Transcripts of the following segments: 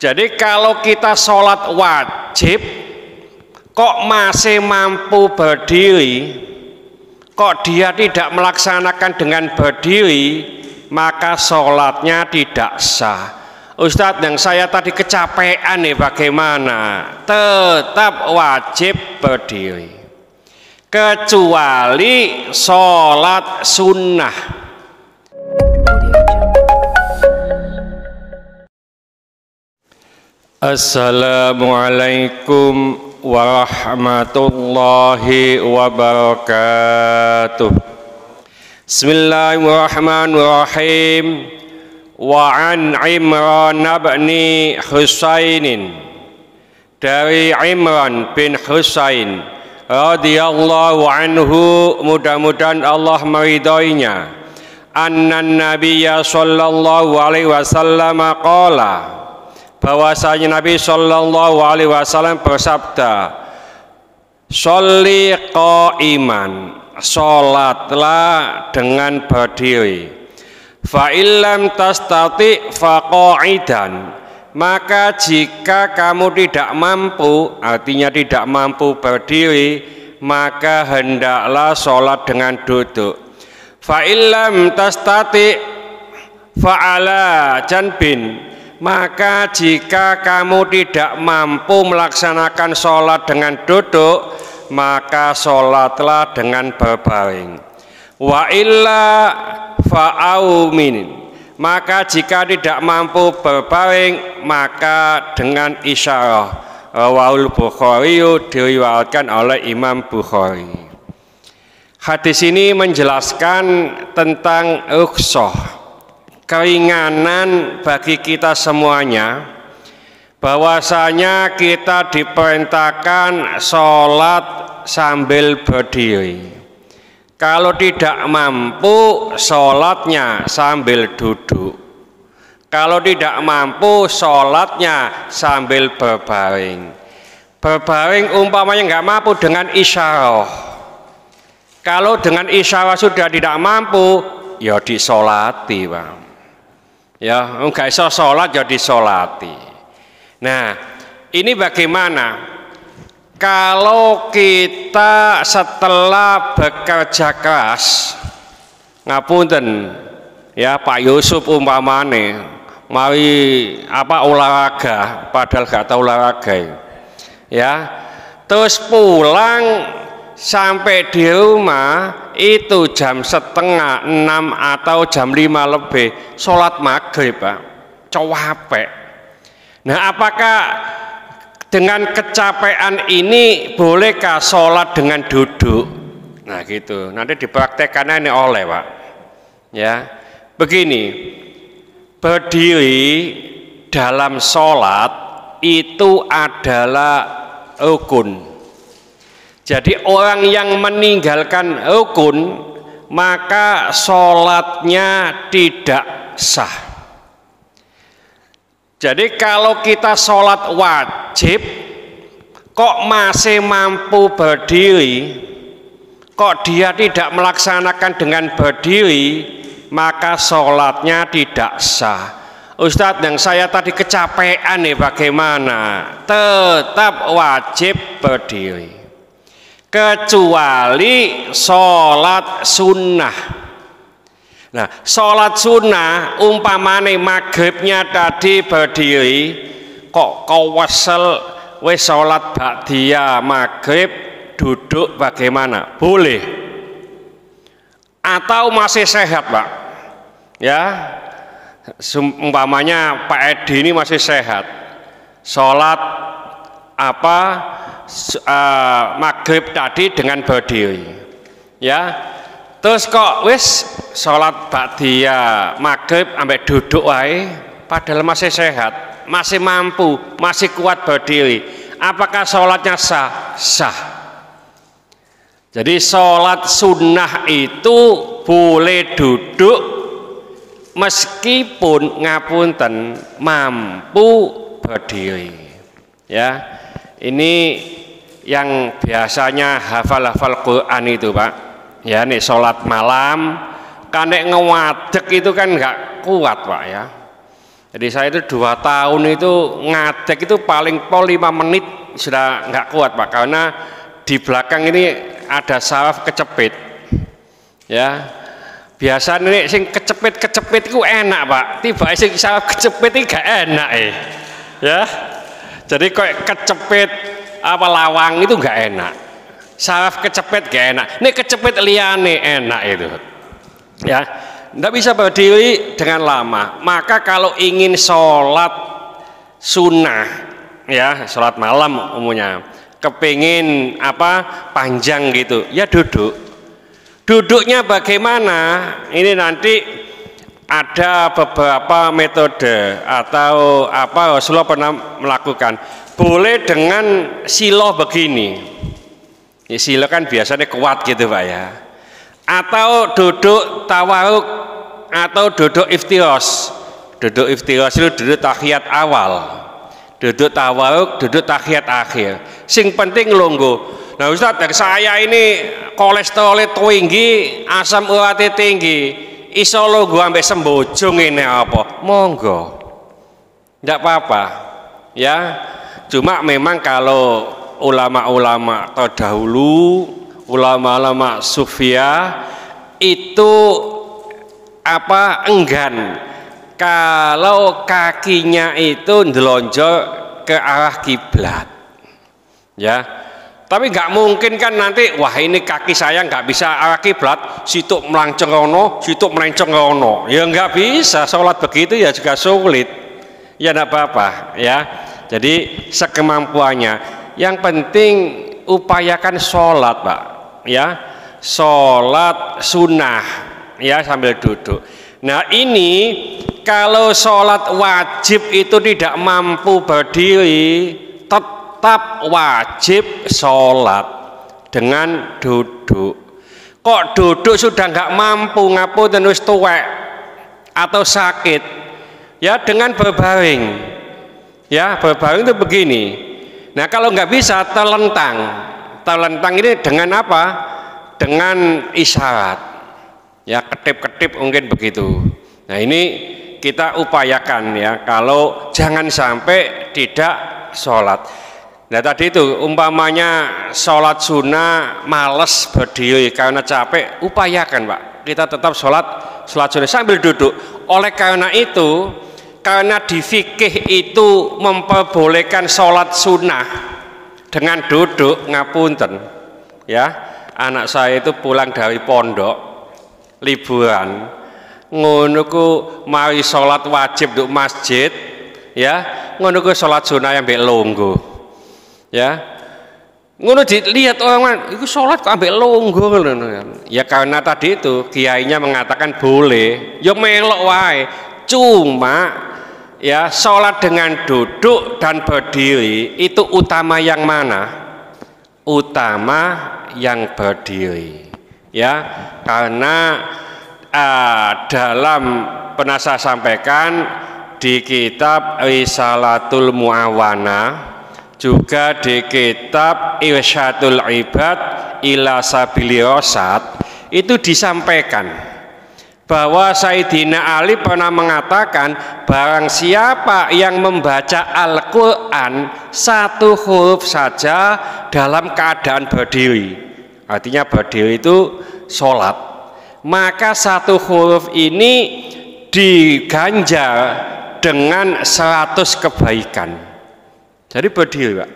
Jadi kalau kita sholat wajib kok masih mampu berdiri, kok dia tidak melaksanakan dengan berdiri, maka sholatnya tidak sah. Ustadz, yang saya tadi kecapean nih, bagaimana? Tetap wajib berdiri kecuali sholat sunnah. Assalamualaikum warahmatullahi wabarakatuh. Bismillahirrahmanirrahim. Wa an Imran bin Husainin, dari Imran bin Husain radhiyallahu anhu, mudah-mudahan Allah meridainya, anna nabiyya sallallahu alaihi wasallam qala, bahwasanya Nabi sallallahu alaihi wasallam bersabda, sholli qaiman, sholatlah dengan berdiri, fa illam tastati fa qa'idan, maka jika kamu tidak mampu, artinya tidak mampu berdiri, maka hendaklah sholat dengan duduk. Fa illam tastati fa ala janbin, maka jika kamu tidak mampu melaksanakan sholat dengan duduk, maka sholatlah dengan berbaring. Wa illa fa'aumin, maka jika tidak mampu berbaring, maka dengan isyarah. Rawahul Bukhari, diriwayatkan oleh Imam Bukhari. Hadis ini menjelaskan tentang rukhsah, keringanan bagi kita semuanya, bahwasanya kita diperintahkan sholat sambil berdiri. Kalau tidak mampu, sholatnya sambil duduk. Kalau tidak mampu, sholatnya sambil berbaring. Berbaring umpamanya nggak mampu dengan isyarah. Kalau dengan isyarah sudah tidak mampu, ya disolati, Bang. Ya, nggak bisa sholat, ya disolati. Nah, ini bagaimana? Kalau kita setelah bekerja keras, ngapunten ya Pak Yusuf umpamane, mari olahraga, padahal gak tahu olahraga ya, terus pulang sampai di rumah itu jam 5:30 atau jam 5 lebih, sholat maghrib, Pak, capek. Nah, apakah dengan kecapean ini bolehkah sholat dengan duduk? Nah gitu, nanti dipraktekkan ini oleh Pak. Ya, begini, berdiri dalam sholat itu adalah rukun. Jadi orang yang meninggalkan rukun, maka sholatnya tidak sah. Jadi kalau kita sholat wajib kok masih mampu berdiri, kok dia tidak melaksanakan dengan berdiri, maka sholatnya tidak sah. Ustadz, yang saya tadi kecapean nih, bagaimana? Tetap wajib berdiri kecuali sholat sunnah. Nah, sholat sunnah umpamane maghribnya tadi berdiri, kok kau wesel wes sholat ba'diyah maghrib duduk, bagaimana? Boleh? Atau masih sehat, Pak? Ya, umpamanya Pak Edi ini masih sehat, sholat maghrib tadi dengan berdiri, ya. Terus kok wis sholat ba'diyah maghrib sampai duduk wae, padahal masih sehat, masih mampu, masih kuat berdiri. Apakah sholatnya sah? Sah. Jadi sholat sunnah itu boleh duduk meskipun ngapunten mampu berdiri. Ya, ini yang biasanya hafal-hafal Quran itu, Pak. Ya, nih sholat malam, kan nek ngewadek itu kan nggak kuat, Pak, ya. Jadi saya itu 2 tahun itu ngadek itu paling pol 5 menit sudah nggak kuat Pak, karena di belakang ini ada sawah kecepit. Ya, biasa nih sing kecepit itu enak Pak, tiba sing sawah kecepit itu gak enak ya. Jadi kok kecepit apa lawang itu gak enak, sawah kecepit gak enak. Ini kecepit liane enak itu ya. Tidak bisa berdiri dengan lama. Maka kalau ingin sholat sunnah ya, sholat malam umumnya kepingin apa panjang gitu ya, duduknya bagaimana ini nanti ada beberapa metode atau apa Rasulullah pernah melakukan. Boleh dengan silo begini ya, silo kan biasanya kuat gitu Pak ya, atau duduk tawaruk atau duduk iftiros. Duduk iftiros itu duduk tahiyat awal, duduk tawaruk duduk tahiyat akhir. Sing penting longgo. Nah Ustaz, dari saya ini kolesterol tinggi, asam urat tinggi, iso longgo ambek sembojong ini apa? Monggo, tidak apa-apa ya. Cuma memang kalau ulama-ulama terdahulu, ulama-ulama sufia itu apa enggan kalau kakinya itu ndelonjol ke arah kiblat ya. Tapi nggak mungkin kan nanti wah ini kaki saya nggak bisa arah kiblat, situ melancong rono, situ melencong rono, ya nggak bisa. Sholat begitu ya juga sulit ya, nggak apa-apa ya. Jadi sekemampuannya, yang penting upayakan sholat Pak ya, sholat sunnah ya sambil duduk. Nah ini kalau sholat wajib itu tidak mampu berdiri, tetap wajib sholat dengan duduk. Kok duduk sudah nggak mampu, ngapunten wis tuwek atau sakit ya, dengan berbaring ya. Berbaring itu begini. Nah kalau nggak bisa telentang ini dengan apa? Dengan isyarat ya, ketip-ketip mungkin begitu. Nah ini kita upayakan ya, kalau jangan sampai tidak sholat. Nah tadi itu umpamanya sholat sunnah males berdiri karena capek, upayakan Pak kita tetap sholat sunnah sambil duduk. Oleh karena itu, karena di fikih itu memperbolehkan sholat sunnah dengan duduk, ngapunten ya, anak saya itu pulang dari pondok liburan ngono ku mari sholat wajib di masjid ya, ngono ku sholat sunnah yang ambek longgo ya, ngono dilihat orang itu sholat kok ambek longgo ya, karena tadi itu kiainya mengatakan boleh ya melok wae. Cuma ya sholat dengan duduk dan berdiri itu utama yang mana? Utama yang berdiri ya, karena dalam pernah saya sampaikan di kitab Risalatul Mu'awana, juga di kitab Irsyadul Ibad ila Sabili Rasyad, itu disampaikan bahwa Sayyidina Ali pernah mengatakan barang siapa yang membaca Al-Quran satu huruf saja dalam keadaan berdiri, artinya berdiri itu sholat, maka satu huruf ini diganjar dengan 100 kebaikan. Jadi berdiri Pak.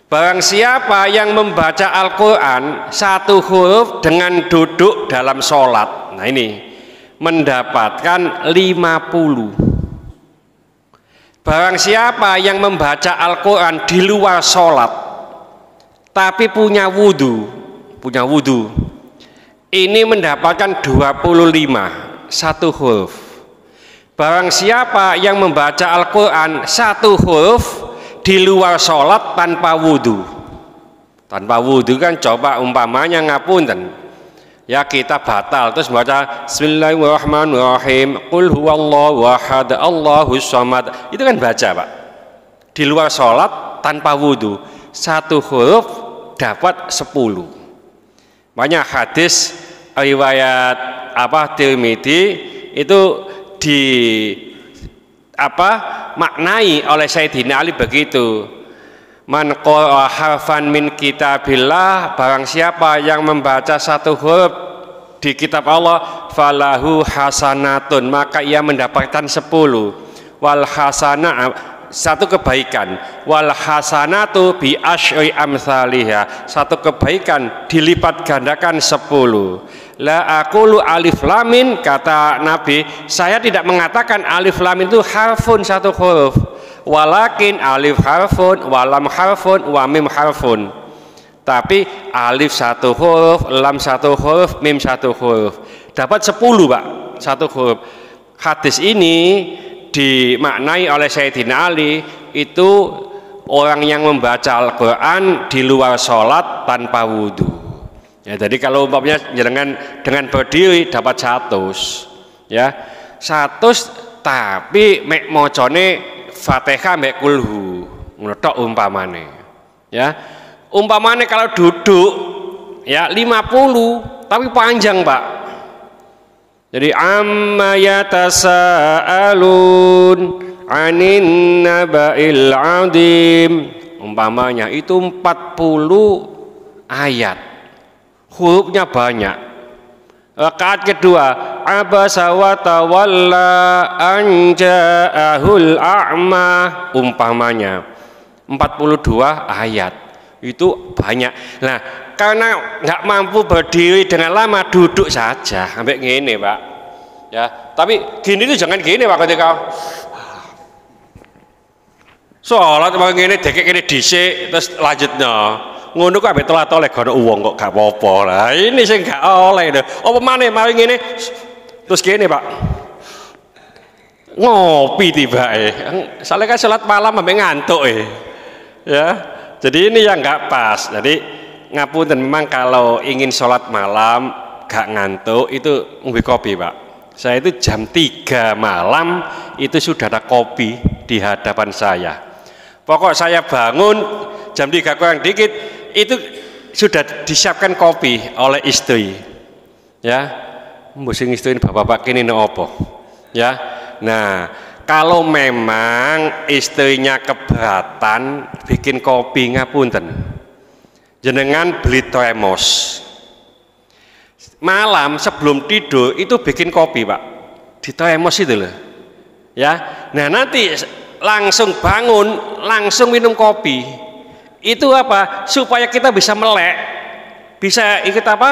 Barang siapa yang membaca Al-Quran satu huruf dengan duduk dalam sholat, nah ini mendapatkan 50. Barang siapa yang membaca Al-Quran di luar sholat tapi punya wudhu, ini mendapatkan 25 satu huruf. Barang siapa yang membaca Al-Quran satu huruf di luar sholat tanpa wudhu kan, coba umpamanya ngapunten ya, kita batal terus baca Bismillahirrahmanirrahim Qul huwallahu ahad Allahus samad, itu kan baca Pak di luar sholat tanpa wudhu, satu huruf dapat 10. Banyak hadis riwayat Tirmidzi itu maknai oleh Sayyidina Ali begitu. Man qara'a harfan min kitabillah, barang siapa yang membaca satu huruf di kitab Allah, falahu hasanatun, maka ia mendapatkan 10. Wal hasanah, satu kebaikan, wal hasanatu bi asyri amsalihha, satu kebaikan dilipat gandakan 10. La aqulu alif lamin, kata Nabi, saya tidak mengatakan alif lamin itu harfun, satu huruf, walakin alif harfun, walam harfun, wamim harfun, tapi alif satu huruf, lam satu huruf, mim satu huruf, dapat 10 Pak, satu huruf. Hadis ini dimaknai oleh Sayyidina Ali itu orang yang membaca Al-Quran di luar sholat tanpa wudhu. Ya, jadi kalau umpamanya dengan berdiri dapat 100, ya 100, tapi mek mocone Fatihah mek kulhu, ngono umpamane. Ya, umpamane kalau duduk ya 50, tapi panjang Pak. Jadi amma yatasaalun anin naba'il adim, umpamanya itu 40 ayat, hurufnya banyak. Rakaat kedua, abasa wa tawalla an ja'ahul a'ma, umpamanya 42 ayat, itu banyak. Nah, karena nggak mampu berdiri dengan lama, duduk saja sampai gini Pak, ya. Tapi gini itu jangan gini Pak, ketika sholat mau gini dekek ini dhisik terus lanjutnya ngono kok ambek telat-telat gono uang kok gak apa-apa lah. Ini sing gak oleh lho. Apa maneh mari ngene terus gini Pak, ngopi tibake. Soalnya kan sholat malam ambek ngantuk ya. Jadi ini yang nggak pas. Jadi ngapunten, memang kalau ingin sholat malam gak ngantuk itu ngombe kopi Pak. Saya itu jam 3 malam itu sudah ada kopi di hadapan saya. Pokok saya bangun jam 3 kurang dikit itu sudah disiapkan kopi oleh istri. Ya, musim istri bapak-bapak kini nopo. Ya, nah kalau memang istrinya keberatan bikin kopi, ngapunten, jenengan beli termos. Malam sebelum tidur itu bikin kopi Pak, di termos itu loh. Ya, nah nanti langsung bangun, langsung minum kopi. Itu apa? Supaya kita bisa melek, bisa ikut apa?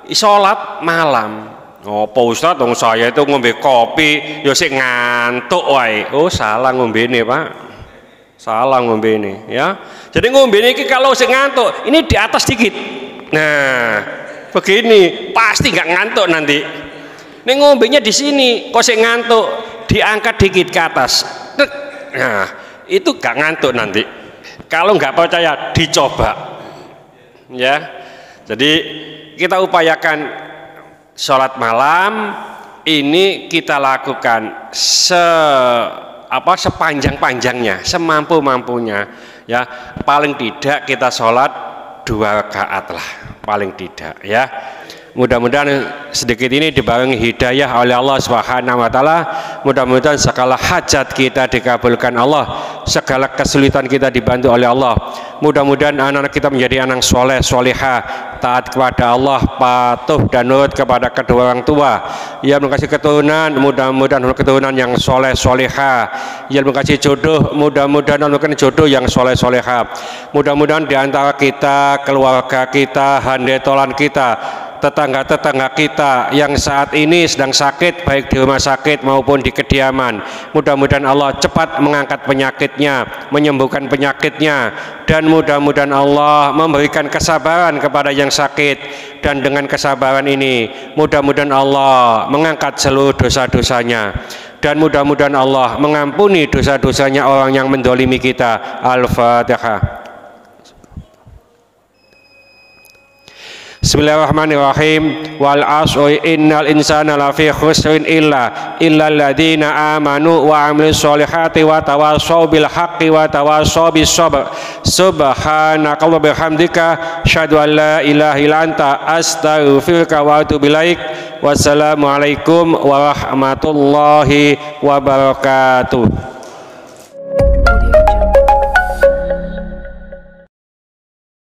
Sholat malam. Oh, Pak Ustadz, dong saya itu ngombe kopi, ya sik ngantuk wae. Oh, salah ngombe ini Pak, salah ngombe ini, ya. Jadi ngombe ini kalau sik ngantuk, ini di atas dikit. Nah, begini pasti nggak ngantuk nanti. Nih ngombenya di sini, kok sik ngantuk, diangkat dikit ke atas. Nah, itu nggak ngantuk nanti. Kalau nggak percaya, dicoba, ya. Jadi kita upayakan sholat malam ini kita lakukan sepanjang-panjangnya, semampu-mampunya, ya. Paling tidak kita sholat 2 rakaat lah, paling tidak, ya. Mudah-mudahan sedikit ini dibarengi hidayah oleh Allah Subhanahu wa taala. Mudah-mudahan segala hajat kita dikabulkan Allah, segala kesulitan kita dibantu oleh Allah. Mudah-mudahan anak-anak kita menjadi anak soleh solehah, taat kepada Allah, patuh dan nurut kepada kedua orang tua. Ya, mengasih keturunan, mudah-mudahan keturunan yang soleh solehah. Ya, mengasih jodoh, mudah-mudahan memberikan jodoh yang soleh solehah. Mudah-mudahan di antara kita, keluarga kita, handetolan kita, tetangga-tetangga kita yang saat ini sedang sakit, baik di rumah sakit maupun di kediaman, mudah-mudahan Allah cepat mengangkat penyakitnya, menyembuhkan penyakitnya, dan mudah-mudahan Allah memberikan kesabaran kepada yang sakit, dan dengan kesabaran ini mudah-mudahan Allah mengangkat seluruh dosa-dosanya, dan mudah-mudahan Allah mengampuni dosa-dosanya orang yang mendolimi kita. Al-Fatihah. Bismillahirrahmanirrahim. Wal asri innal insana lafi khusrin illa alladziina amanu wa 'amilus solihati wa tawassaw bil haqqi wa tawassaw bis sabr. Subhanaka wa bihamdika asyhadu an la ilaha illa anta astaghfiruka wa atubu ilaik. Wassalamualaikum warahmatullahi wabarakatuh.